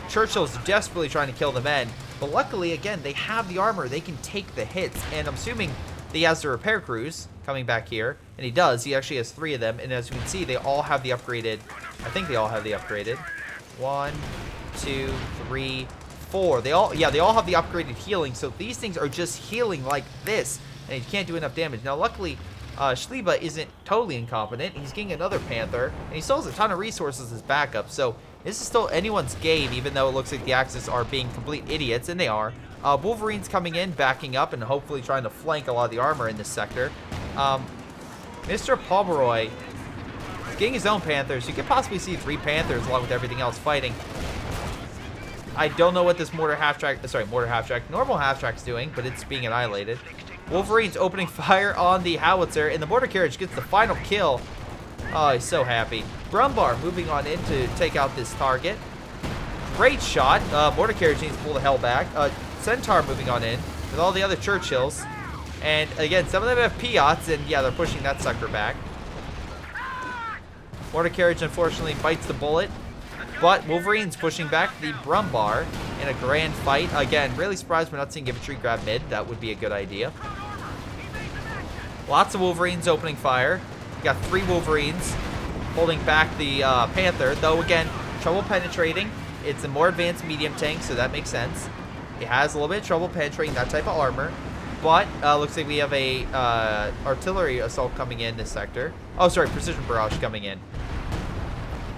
Churchill's desperately trying to kill the men, but luckily, again, they have the armor. They can take the hits, and I'm assuming he has the repair crews coming back here, and he does. He actually has 3 of them, and as you can see, they all have the upgraded. I think they all have the upgraded. 1, 2, 3, 4. They all have the upgraded healing, so these things are just healing like this, and he can't do enough damage. Now, luckily, Schlieba isn't totally incompetent. He's getting another Panther, and he still has a ton of resources as backup, so this is still anyone's game, even though it looks like the Axis are being complete idiots, and they are. Wolverines coming in, backing up, and hopefully trying to flank a lot of the armor in this sector. Mr. Pomeroy getting his own Panthers. You could possibly see 3 Panthers along with everything else fighting. I don't know what this normal half-track's doing, but it's being annihilated. Wolverines opening fire on the howitzer, and the mortar carriage gets the final kill. Oh, he's so happy. Brumbar moving on in to take out this target. Great shot. Mortar carriage needs to pull the hell back. Centaur moving on in with all the other Churchills. And again, some of them have Piats, and yeah, they're pushing that sucker back. Mortar carriage unfortunately bites the bullet, but Wolverine's pushing back the Brumbar in a grand fight. Again, really surprised we're not seeing infantry grab mid. That would be a good idea. Lots of Wolverines opening fire. We got 3 Wolverines holding back the Panther, though again, trouble penetrating. It's a more advanced medium tank, so that makes sense. It has a little bit of trouble penetrating that type of armor, but looks like we have a artillery assault coming in this sector. Oh, sorry, precision barrage coming in.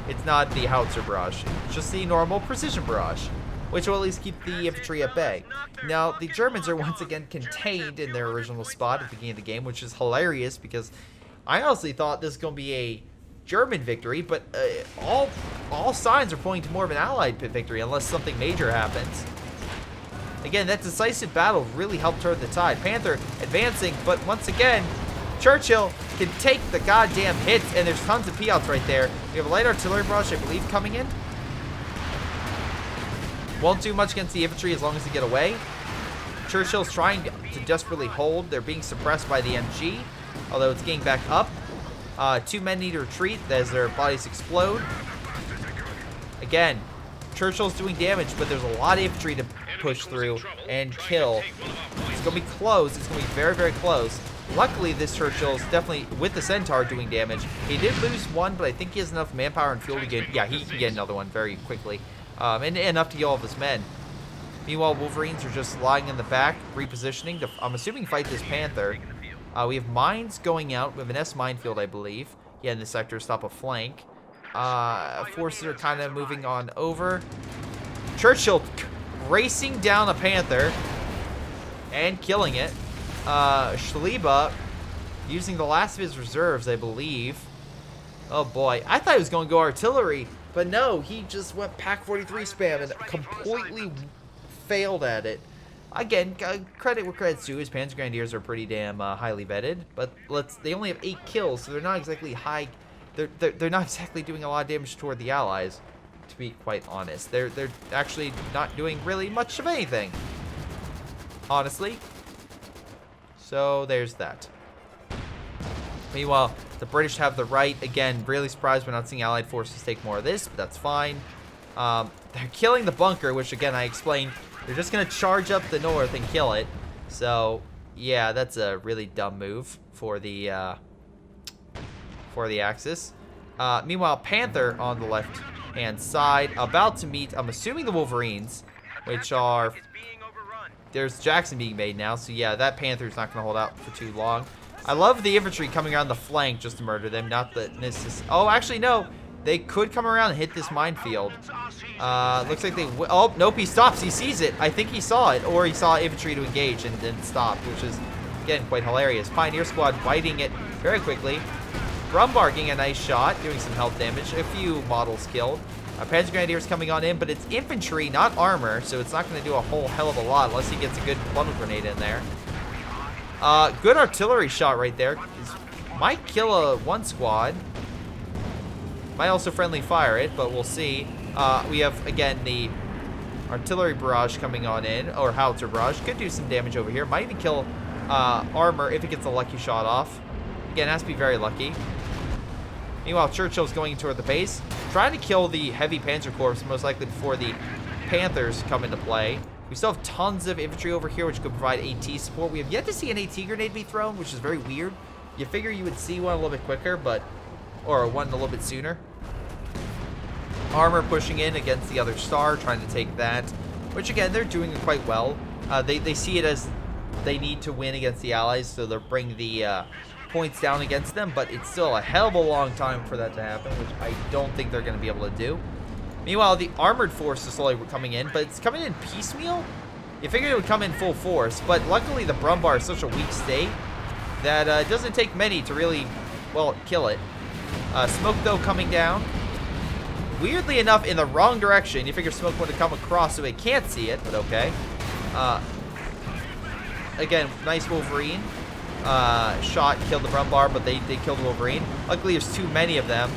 It's not the howitzer barrage. It's just the normal precision barrage, which will at least keep the infantry at bay. Now, the Germans are once again contained in their original spot at the beginning of the game, which is hilarious because I honestly thought this was going to be a German victory, but all signs are pointing to more of an Allied victory unless something major happens. Again, that decisive battle really helped turn the tide. Panther advancing, but once again, Churchill can take the goddamn hits, and there's tons of Piats right there. We have a light artillery barrage, I believe, coming in. Won't do much against the infantry as long as they get away. Churchill's trying to desperately hold. They're being suppressed by the MG, although it's getting back up. 2 men need to retreat as their bodies explode. Again, Churchill's doing damage, but there's a lot of infantry to push through and kill. It's going to be close. It's going to be very, very close. Luckily, this Churchill's definitely, with the Centaur, doing damage. He did lose 1, but I think he has enough manpower and fuel to get... Yeah, he can get another one very quickly. And enough to kill all of his men. Meanwhile, Wolverines are just lying in the back, repositioning to, I'm assuming, fight this Panther. We have mines going out. We have an S minefield, I believe. Yeah, in this sector, stop a flank. Forces are kind of moving on over. Churchill racing down a Panther and killing it. Schlieba using the last of his reserves, I believe. Oh boy, I thought he was going to go artillery, but no, he just went Pack 43 spam and completely failed at it. Again, credit where credit's due. His Panzer Grenadiers are pretty damn highly vetted, but they only have 8 kills, so they're not exactly high. They're not exactly doing a lot of damage toward the Allies, to be quite honest. They're actually not doing really much of anything, honestly. So there's that. Meanwhile, the British have the right. Again, really surprised we're not seeing Allied forces take more of this, but that's fine. They're killing the bunker, which again I explained. They're just gonna charge up the north and kill it. So yeah, that's a really dumb move for the Axis. Meanwhile, Panther on the left-hand side, about to meet, I'm assuming, the Wolverines, which are... There's Jackson being made now, so yeah, that Panther's not going to hold out for too long. I love the infantry coming around the flank just to murder them, not that this is... Oh, actually, no. They could come around and hit this minefield. Looks like they... Oh, nope, he stops. He sees it. I think he saw it, or he saw infantry to engage and stopped, which is... again, quite hilarious. Pioneer Squad fighting it very quickly. Brumbar getting a nice shot, doing some health damage. A few models killed. Panzer Grenadiers coming on in, but it's infantry, not armor, so it's not going to do a whole hell of a lot unless he gets a good funnel grenade in there. Good artillery shot right there. Might kill one squad. Might also friendly fire it, but we'll see. We have, again, the artillery barrage coming on in, or howitzer barrage. Could do some damage over here. Might even kill armor if it gets a lucky shot off. Again, has to be very lucky. Meanwhile, Churchill's going toward the base, trying to kill the heavy Panzer Corps, most likely before the Panthers come into play. We still have tons of infantry over here, which could provide AT support. We have yet to see an AT grenade be thrown, which is very weird. You figure you would see one a little bit quicker, or one a little bit sooner. Armor pushing in against the other star, trying to take that, which again, they're doing it quite well. They see it as they need to win against the Allies, so they'll bring the points down against them, but it's still a hell of a long time for that to happen, which I don't think they're going to be able to do. Meanwhile, the armored force is slowly coming in, but it's coming in piecemeal. You figured it would come in full force, but luckily the Brumbar is such a weak state that it doesn't take many to really, well, kill it. Smoke, though, coming down. Weirdly enough, in the wrong direction. You figure smoke would have come across so it can't see it, but okay. Again, nice Wolverine. Shot, killed the Brumbar, but they killed the Wolverine. Luckily, there's too many of them.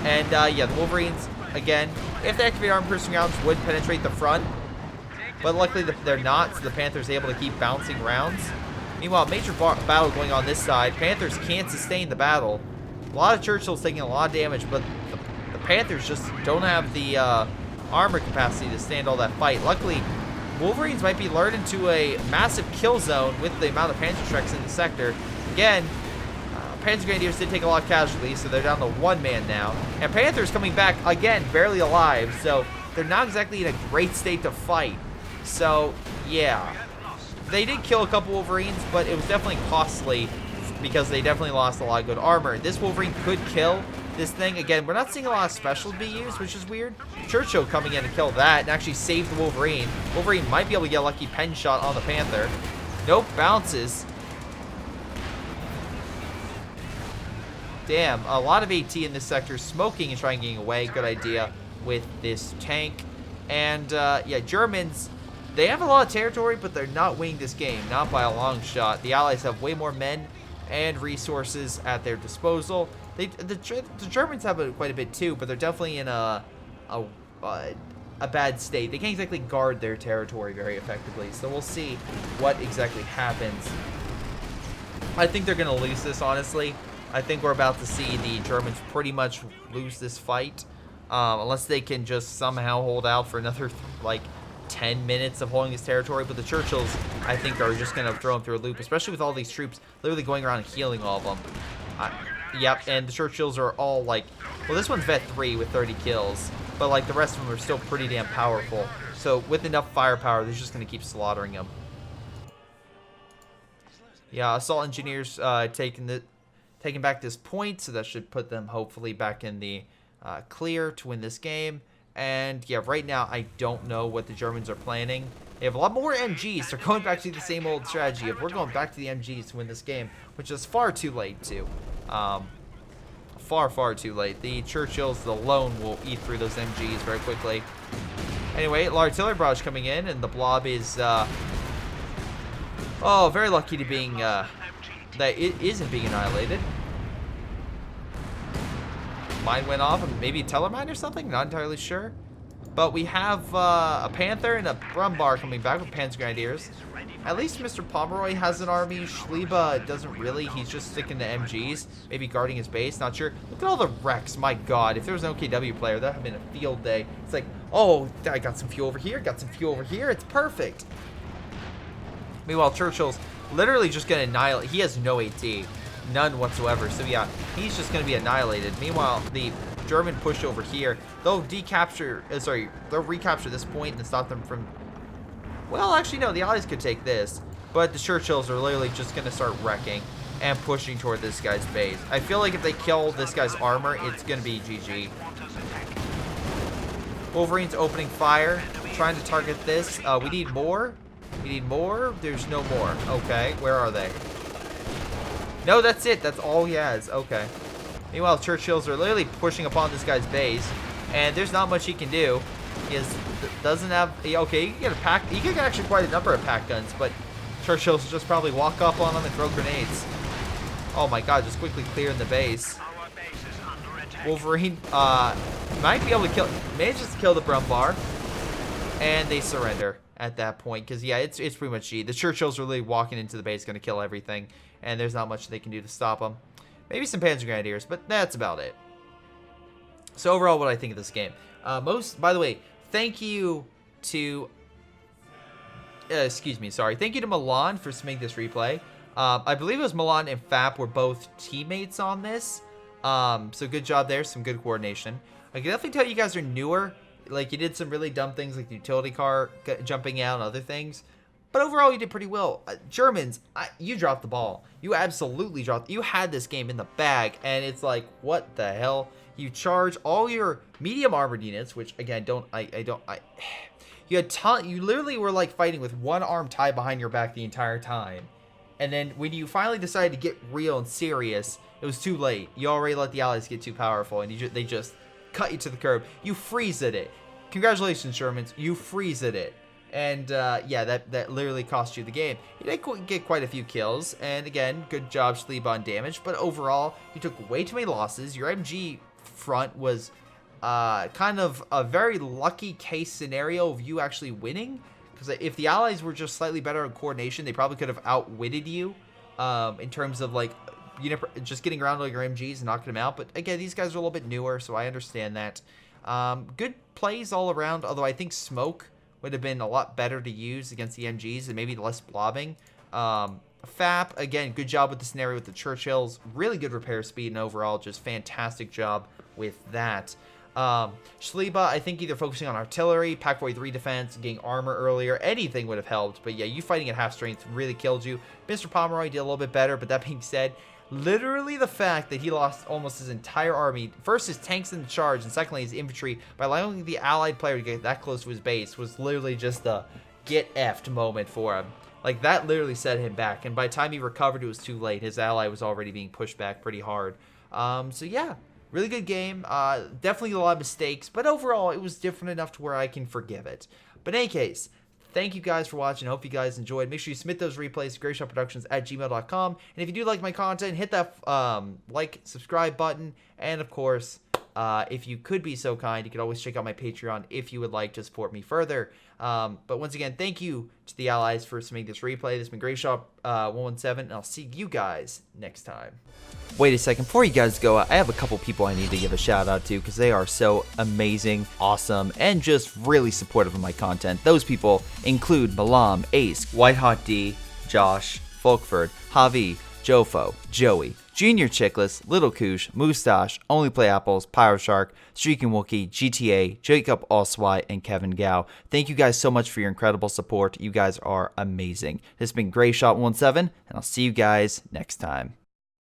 And, yeah, the Wolverines, again, if they activate armor piercing rounds, would penetrate the front. But luckily, they're not, so the Panthers are able to keep bouncing rounds. Meanwhile, major battle going on this side. Panthers can't sustain the battle. A lot of Churchills taking a lot of damage, but the Panthers just don't have the armor capacity to stand all that fight. Luckily, Wolverines might be lured into a massive kill zone with the amount of Panzerschrecks in the sector. Again, Panzer Grenadiers did take a lot of casualties, so they're down to one man now. And Panthers coming back, again, barely alive, so they're not exactly in a great state to fight. So, yeah. They did kill a couple Wolverines, but it was definitely costly because they definitely lost a lot of good armor. This Wolverine could kill this thing. Again, we're not seeing a lot of specials be used, which is weird. Churchill coming in to kill that and actually save the Wolverine. Wolverine might be able to get a lucky pen shot on the Panther. Nope, bounces. Damn, a lot of AT in this sector. Smoking and trying getting away. Good idea with this tank. And, yeah, Germans, they have a lot of territory, but they're not winning this game. Not by a long shot. The Allies have way more men and resources at their disposal. The Germans have quite a bit too, but they're definitely in a bad state. They can't exactly guard their territory very effectively, so we'll see what exactly happens. I think they're going to lose this, honestly. I think we're about to see the Germans pretty much lose this fight, unless they can just somehow hold out for another, like, 10 minutes of holding this territory. But the Churchills, I think, are just going to throw them through a loop, especially with all these troops literally going around and healing all of them. Yep, and the Churchills are all, like, well, this one's Vet 3 with 30 kills, but, like, the rest of them are still pretty damn powerful. So, with enough firepower, they're just going to keep slaughtering them. Yeah, Assault Engineers taking back this point, so that should put them, hopefully, back in the clear to win this game. And, yeah, right now, I don't know what the Germans are planning. They have a lot more MGs. They're going back to the same old strategy of we're going back to the MGs to win this game, which is far too late, too. Far too late. The Churchills alone will eat through those MGs very quickly. Anyway, artillery barrage coming in, and the blob is, oh, very lucky to being, that it isn't being annihilated. Mine went off, maybe a Tellermine or something, not entirely sure. But we have a Panther and a Brumbar coming back with Panzer Grenadiers. At least Mr. Pomeroy has an army. Schlieber doesn't really. He's just sticking to MGs, maybe guarding his base, not sure. Look at all the wrecks, my god. If there was an OKW player, that would have been a field day. It's like, oh, I got some fuel over here, got some fuel over here, it's perfect. Meanwhile, Churchill's literally just going to annihilate. He has no AT. None whatsoever. So, yeah, he's just going to be annihilated. Meanwhile, the German push over here. They'll they'll recapture this point and stop them from... Well, actually, no, the Allies could take this. But the Churchills are literally just going to start wrecking and pushing toward this guy's base. I feel like if they kill this guy's armor, it's going to be GG. Wolverine's opening fire, trying to target this. We need more. We need more. There's no more. Okay, where are they? No, that's it. That's all he has. Okay. Meanwhile, Churchills are literally pushing upon this guy's base, and there's not much he can do. Doesn't have. Okay, he can get a pack. He can get actually quite a number of pack guns, but Churchills will just probably walk up on them and throw grenades. Oh my God! Just quickly clearing the base. Wolverine might be able to kill. Manages to kill the Brumbar, and they surrender at that point because yeah, it's pretty much G. The Churchills are really walking into the base, going to kill everything, and there's not much they can do to stop them. Maybe some Panzer Grenadiers, but that's about it. So overall, what I think of this game. By the way, thank you to, thank you to Milan for submitting this replay. I believe it was Milan and Fap were both teammates on this. So good job there, some good coordination. I can definitely tell you guys are newer. Like, you did some really dumb things like the utility car jumping out and other things. But overall, you did pretty well. Germans, you dropped the ball. You absolutely dropped. You had this game in the bag, and it's like, what the hell? You charge all your medium armored units, which again, you had you literally were like fighting with one arm tied behind your back the entire time. And then when you finally decided to get real and serious, it was too late. You already let the Allies get too powerful, and they just cut you to the curb. You freeze-ed it. Congratulations, Germans. You freeze-ed it. And yeah, that literally cost you the game. You did get quite a few kills, and again, good job, Schlieb, on damage. But overall, you took way too many losses. Your MG front was kind of a very lucky case scenario of you actually winning. Because if the Allies were just slightly better in coordination, they probably could have outwitted you in terms of like, you know, just getting around all your MGs and knocking them out. But again, these guys are a little bit newer, so I understand that. Good plays all around, although I think smoke would have been a lot better to use against the MGs and maybe less blobbing. Fap, again, good job with the scenario with the Churchills. Really good repair speed, and overall, just fantastic job with that. Schlieba, I think either focusing on artillery, Pack 43 defense, getting armor earlier, anything would have helped. But yeah, you fighting at half strength really killed you. Mr. Pomeroy did a little bit better, but that being said, literally the fact that he lost almost his entire army, first his tanks in the charge, and secondly his infantry, by allowing the allied player to get that close to his base, was literally just a get effed moment for him. Like, that literally set him back, and by the time he recovered, it was too late. His ally was already being pushed back pretty hard. So yeah, really good game. Definitely a lot of mistakes, but overall, it was different enough to where I can forgive it. But in any case, thank you guys for watching. I hope you guys enjoyed. Make sure you submit those replays to greyshotproductions@gmail.com. And if you do like my content, hit that like, subscribe button. And of course, if you could be so kind, you could always check out my Patreon if you would like to support me further. But once again, thank you to the Allies for submitting this replay. This has been Greyshot 117, and I'll see you guys next time. Wait a second, before you guys go, I have a couple people I need to give a shout out to because they are so amazing, awesome, and just really supportive of my content. Those people include Milam, Ace, WhiteHotD, Josh, Folkvard, Javi, Jfoe, Joey, jrchicklis, Little Koosh, Mustaach, Onlyplayapples, Pyroshark, Streakingwookie, GTA, Jakub, Ocwieja, and Kevin Gao. Thank you guys so much for your incredible support. You guys are amazing. This has been Greyshot 117, and I'll see you guys next time.